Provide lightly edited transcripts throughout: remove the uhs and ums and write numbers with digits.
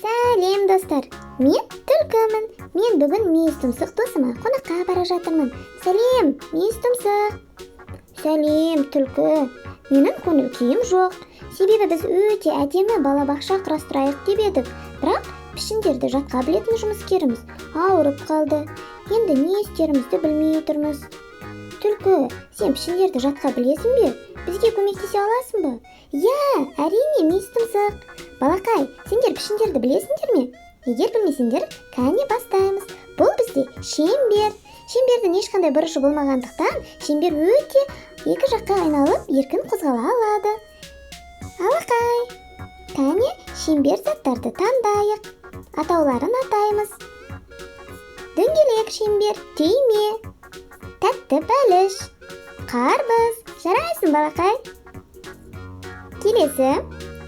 Сәлем, достар. Мен Түлкімін. Мен бүгін мүйіз тұмсық досыма қонаққа бара жатырмын. Сәлем, мүйіз тұмсық. Сәлем, Түлкі. Менің көңіл күйім жоқ. Себебі біз өте әдемі балабақша құрастырайық деп едік. Бірақ пішіндерді жатқа білетін жұмыскеріміз ауырып қалды. Енді не істерімізді білмей тұрмыз. Түлкі, сен пішіндерді жатқа білесің бе? Бізге көмектесе аласың ба? Я, әрине, мүйіз тұмсық. Балақай, сендер пішіндерді білесіңдер ме? Егер білмесеңдер, кәне бастаймыз. Бұл бізде шеңбер. Шеңбердің ешқандай бұрышы болмағандықтан, шеңбер өте екі жаққа айналып, еркін қозғала алады. Алақай, кәне шеңбер заттарды таңдайық. Атауларын атаймыз. Дөңгелек шеңбер, түйме, тәтті бәліш, қарбыз. Жарайсың, балақай. Келесі,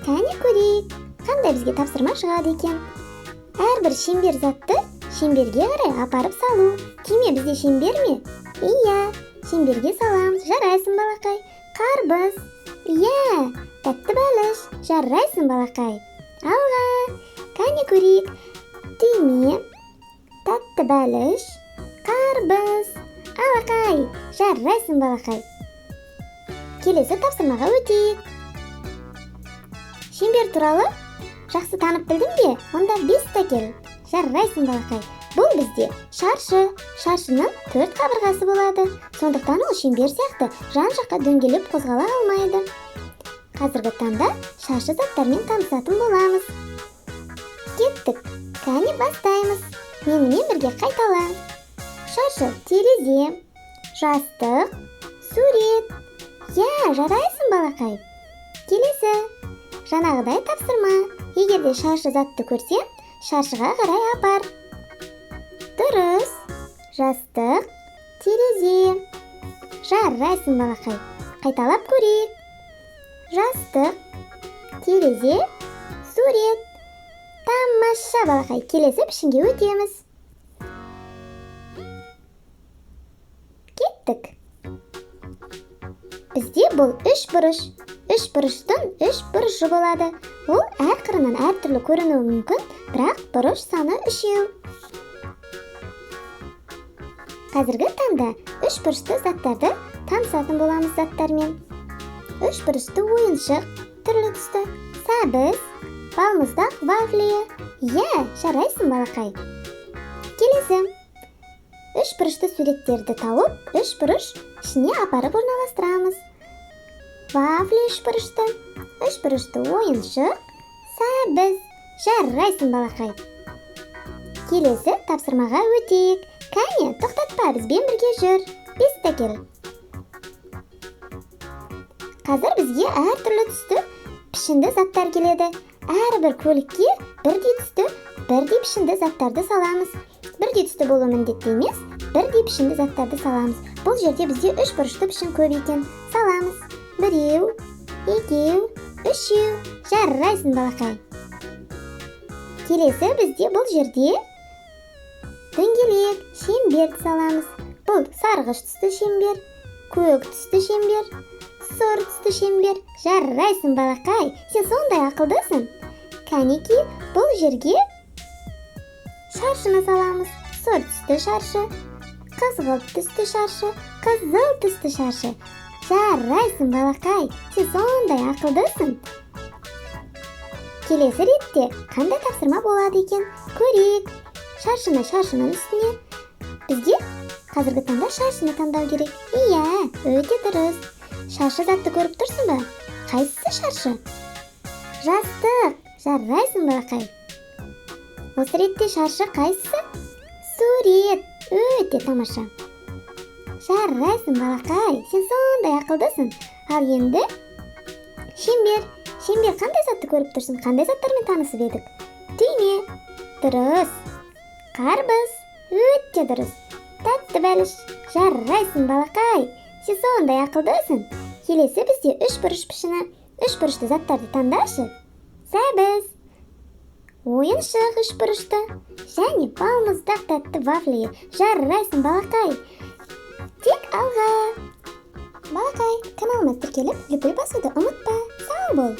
кәне көрейік, қандай бізге тапсырма шығады екен. Әрбір шеңбер затты шеңберге қарай апарып салу. Түйме бізде шеңбер ме? Иә, шеңберге саламыз. Жарайсың, балақай. Қарбыз. Иә, тәтті бәліш. Жарайсың, балақай. Алға, кәне көрейік. Түйме, тәтті бәліш, қарбыз. Алақай, жарайсың, балақай. Келесі тапсырмаға өтейік. Шеңбер туралы жақсы танып білдің бе? Онда 5 кел. Жарайсың, балақай. Бұл бізде шаршы. Шаршының 4 қабырғасы болады. Сондықтан ол шеңбер сияқты жан-жаққа дөңгелеп қозғала алмайды. Қазіргі таңда шаршы заттармен танысатын боламыз. Кеттік. Кәне бастаймыз. Менімен бірге қайтала. Шаршы, терезе, жастық, сурет. Я, жарайсың, балақай. Келесі. Жаңағыдай тапсырма. Егер де шаршы затты көрсең, шаршыға қарай апар. Дұрыс. Жастық, терезе. Жарайсың, балақай. Қайталап көрейік. Жастық, терезе, сурет. Тамаша, балақай. Келесі пішінге өтеміз. Кеттік. Бізде бұл 3 бұрыш. 3 бұрыштың 3 бұрышы болады. Ол әр қырынан әртүрлі көрінуі мүмкін, бірақ бұрыш саны 3. Қазіргі таңда 3 бұрышты заттарды танысатын боламыз заттармен. 3 бұрышты ойыншық, түрлі түсті, сәбіз, балмұздақ, вафлия. Я, жарайсың, балақай. Келесі. 3 бұрышты суреттерді тауып, 3 бұрыш ішіне апарып орналастырамыз. Вафли 3 бұрышты, 3 бұрышты ойыншық, сәбіз. Жарайсың, балақай. Келесі тапсырмаға өтейік. Кәне, тоқтатпа, бізбен бірге жүр. 5 кел. Қазір бізге әртүрлі түсті пішінді заттар келеді. Әрбір көлікке бірдей түсті, бірдей пішінді заттарды саламыз. Бірдей түсті болу міндетті емес, бірдей пішінді заттарды саламыз. Бұл жерде бізде 3 бұрышты пішін көп екен. Саламыз. 1, 2, 3. Жарайсың, балақай. Келесі бізде бұл жерде дөңгелек шеңбер саламыз. Бұл сарғыш түсті шеңбер, көк түсті шеңбер, сұр түсті шеңбер. Жарайсың, балақай. Сен сондай ақылдысың. Кәнеки, бұл жерге шаршыны саламыз. Сұр түсті шаршы, қызғылт түсті шаршы, қызыл түсті шаршы. Жарайсың, балақай. Сен сондай ақылдысың. Келесі ретте қандай тапсырма болады екен? Көрейік. Шаршыны шаршының үстіне. Бізге қазіргі таңда шаршыны таңдау керек. Иә, өте дұрыс. Шаршы затты көріп тұрсың ба? Қайсысы шаршы? Жастық. Жарайсың, балақай. Осы ретте шаршы қайсысы? Сурет. Өте тамаша. Жарайсың, балақай. Сен сондай ақылдысың. Ал енді шеңбер. Шеңбер қандай затты көріп тұрсың? Қандай заттармен танысып едік? Түйме. Дұрыс. Қарбыз. Өте дұрыс. Тәтті бәліш. Жарайсың, балақай. Сен сондай ақылдысың. Келесі бізде 3 бұрыш пішіні. 3 бұрышты заттарды таңдашы. Сәбіз. Ойыншық 3 бұрышты. Және балмұздақ тәтті вафлия. Жарайсың, балақай. Тек алға. Балақай, каналыма тіркеліп, лүпіл басуды ұмытпа. Сау бол.